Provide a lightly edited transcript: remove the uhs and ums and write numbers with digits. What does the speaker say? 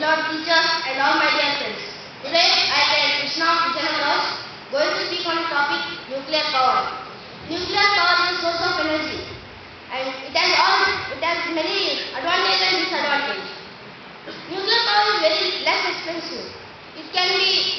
beloved teachers and all my dear friends. Today I am Krishna Vijayanagaraj going to speak on the topic nuclear power. Nuclear power is a source of energy and it has many advantages and disadvantages. Nuclear power is very less expensive. It can be